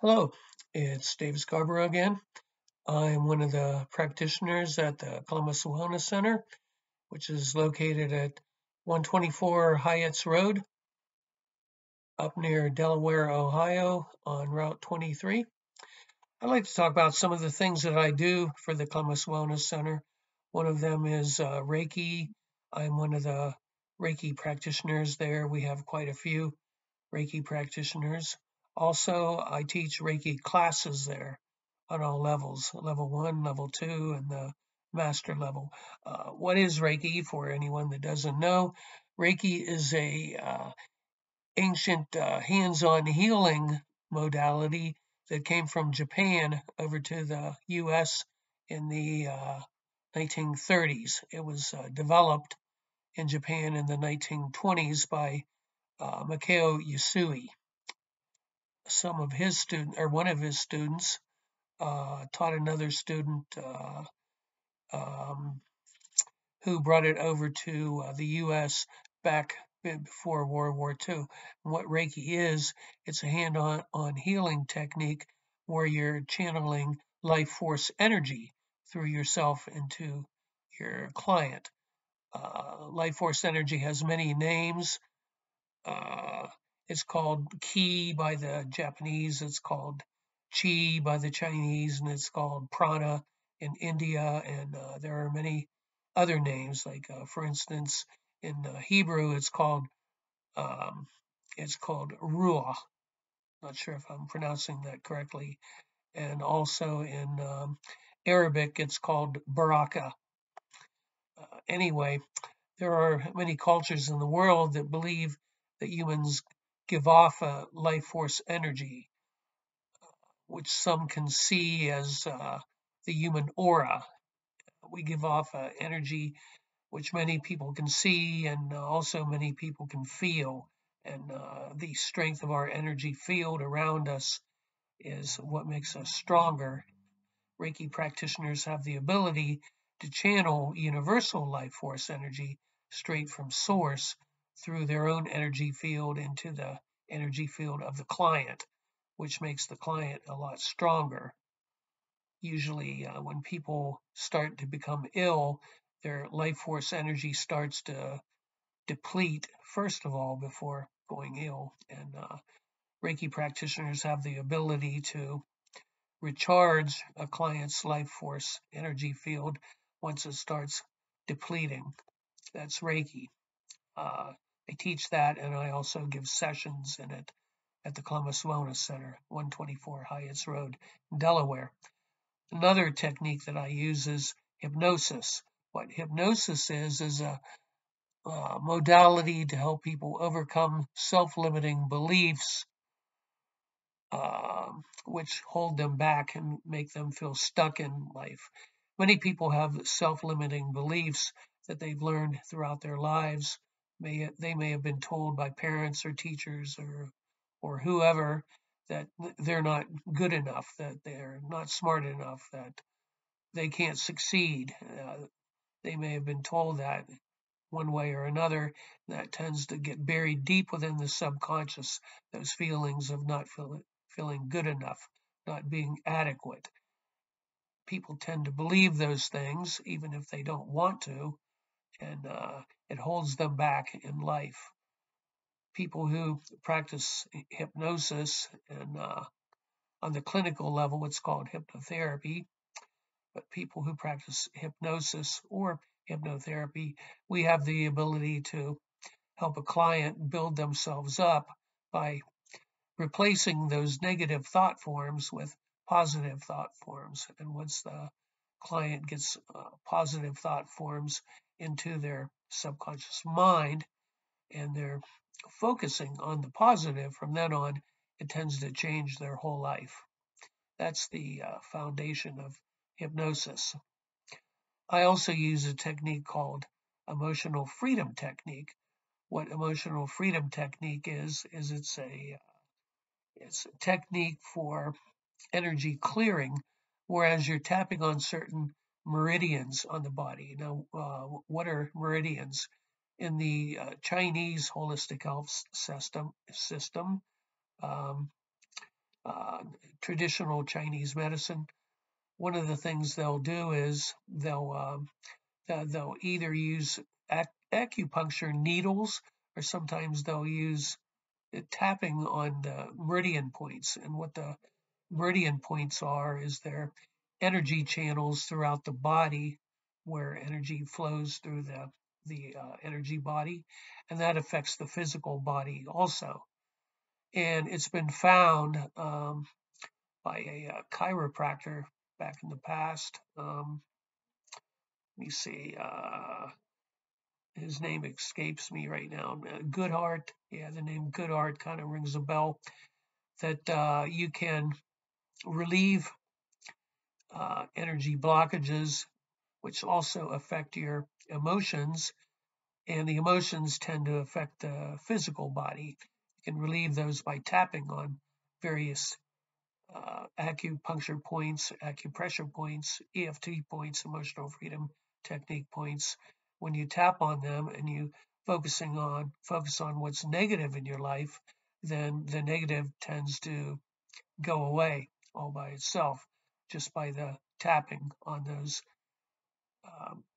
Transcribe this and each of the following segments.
Hello, it's David Scarbrough again. I'm one of the practitioners at the Columbus Wellness Center, which is located at 124 Hyatt's Road up near Delaware, Ohio on Route 23. I'd like to talk about some of the things that I do for the Columbus Wellness Center. One of them is Reiki. I'm one of the Reiki practitioners there. We have quite a few Reiki practitioners. Also, I teach Reiki classes there on all levels, level 1, level 2, and the master level. What is Reiki for anyone that doesn't know? Reiki is a ancient hands-on healing modality that came from Japan over to the US in the 1930s. It was developed in Japan in the 1920s by Mikao Yasui. Some of his students, or one of his students, taught another student um, who brought it over to the U.S. back before World War II. And what Reiki is, it's a hand-on healing technique where you're channeling life force energy through yourself into your client. Life force energy has many names. Uh, it's called Ki by the Japanese, it's called Chi by the Chinese, and it's called Prana in India. And there are many other names, like for instance, in Hebrew, um, it's called Ruach. Not sure if I'm pronouncing that correctly. And also in Arabic, it's called Baraka. Anyway, there are many cultures in the world that believe that humans give off a life force energy, which some can see as the human aura. We give off energy which many people can see and also many people can feel. And the strength of our energy field around us is what makes us stronger. Reiki practitioners have the ability to channel universal life force energy straight from source through their own energy field into the energy field of the client, which makes the client a lot stronger. Usually, when people start to become ill, their life force energy starts to deplete, first of all, before going ill. And Reiki practitioners have the ability to recharge a client's life force energy field once it starts depleting. That's Reiki. I teach that, and I also give sessions in it at the Columbus Wellness Center, 124 Hyatt's Road, Delaware. Another technique that I use is hypnosis. What hypnosis is a modality to help people overcome self-limiting beliefs which hold them back and make them feel stuck in life. Many people have self-limiting beliefs that they've learned throughout their lives. They may have been told by parents or teachers or whoever that they're not good enough, that they're not smart enough, that they can't succeed. They may have been told that one way or another. That tends to get buried deep within the subconscious, those feelings of not feeling good enough, not being adequate. People tend to believe those things, even if they don't want to, and it holds them back in life. People who practice hypnosis, and on the clinical level, it's called hypnotherapy, but people who practice hypnosis or hypnotherapy, we have the ability to help a client build themselves up by replacing those negative thought forms with positive thought forms. And once the client gets positive thought forms into their subconscious mind and they're focusing on the positive, from then on, it tends to change their whole life. That's the foundation of hypnosis. I also use a technique called emotional freedom technique. What emotional freedom technique is it's a technique for energy clearing, whereas you're tapping on certain meridians on the body. Now, what are meridians? In the Chinese holistic health system, um, uh, traditional Chinese medicine, one of the things they'll do is they'll either use acupuncture needles, or sometimes they'll use tapping on the meridian points. And what the meridian points are is they're energy channels throughout the body where energy flows through the energy body, and that affects the physical body also. And it's been found by a chiropractor back in the past. Let me see. His name escapes me right now. Goodhart. Yeah, the name Goodhart kind of rings a bell. That you can relieve energy blockages, which also affect your emotions, and the emotions tend to affect the physical body. You can relieve those by tapping on various acupuncture points, acupressure points, EFT points, emotional freedom technique points. When you tap on them and you focus on what's negative in your life, then the negative tends to go away all by itself, just by the tapping on those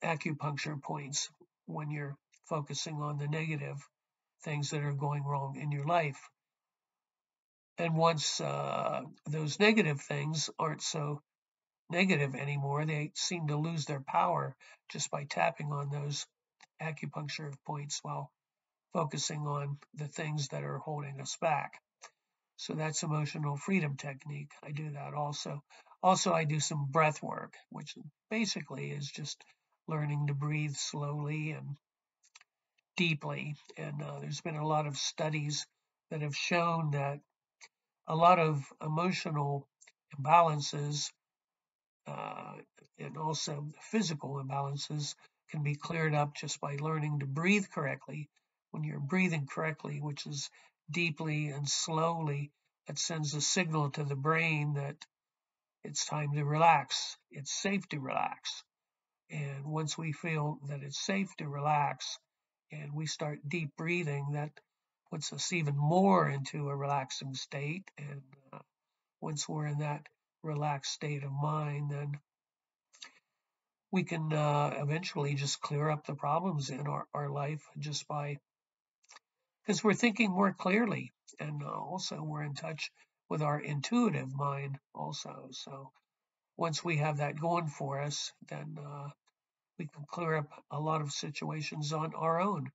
acupuncture points when you're focusing on the negative things that are going wrong in your life. And once those negative things aren't so negative anymore, they seem to lose their power just by tapping on those acupuncture points while focusing on the things that are holding us back. So that's emotional freedom technique. I do that also. Also, I do some breath work, which basically is just learning to breathe slowly and deeply. And there's been a lot of studies that have shown that a lot of emotional imbalances uh, and also physical imbalances can be cleared up just by learning to breathe correctly. When you're breathing correctly, which is deeply and slowly, it sends a signal to the brain that it's time to relax. It's safe to relax. And once we feel that it's safe to relax and we start deep breathing, that puts us even more into a relaxing state. And once we're in that relaxed state of mind, then we can eventually just clear up the problems in our life just by, because we're thinking more clearly, and also we're in touch with our intuitive mind also. So once we have that going for us, then we can clear up a lot of situations on our own.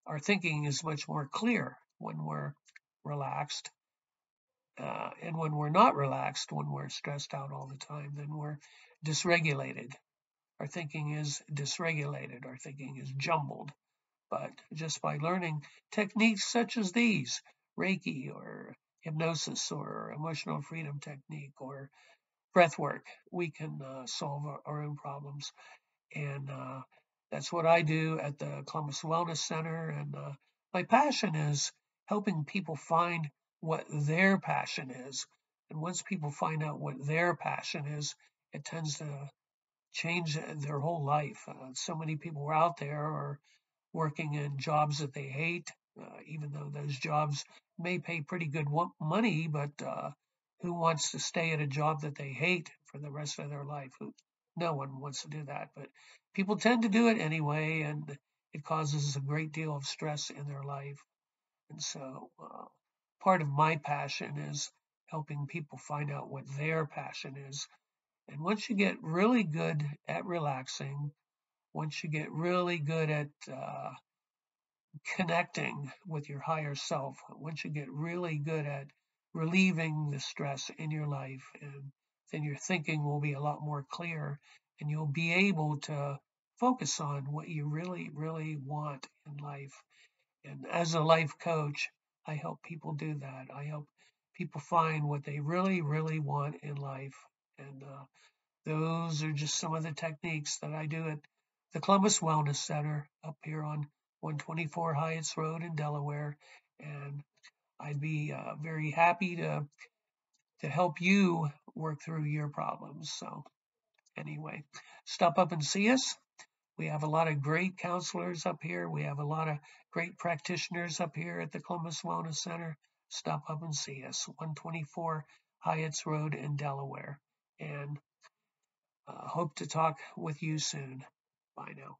Our thinking is much more clear when we're relaxed. And when we're not relaxed, when we're stressed out all the time, then we're dysregulated. Our thinking is dysregulated. Our thinking is jumbled. But just by learning techniques such as these, Reiki or hypnosis or emotional freedom technique or breath work, we can solve our own problems. And that's what I do at the Columbus Wellness Center. And my passion is helping people find what their passion is. And once people find out what their passion is, it tends to change their whole life. So many people out there are working in jobs that they hate, even though those jobs may pay pretty good money, but who wants to stay at a job that they hate for the rest of their life? No one wants to do that, but people tend to do it anyway, and it causes a great deal of stress in their life. And so part of my passion is helping people find out what their passion is. And once you get really good at relaxing, once you get really good at connecting with your higher self, once you get really good at relieving the stress in your life, and then your thinking will be a lot more clear, and you'll be able to focus on what you really, really want in life. And as a life coach, I help people do that. I help people find what they really, really want in life. And those are just some of the techniques that I do at the Columbus Wellness Center up here on 124 Heights Road in Delaware. And I'd be very happy to help you work through your problems. So anyway, stop up and see us. We have a lot of great counselors up here. We have a lot of great practitioners up here at the Columbus Wellness Center. stop up and see us. 124 Hyatt's Road in Delaware. And hope to talk with you soon. Bye now.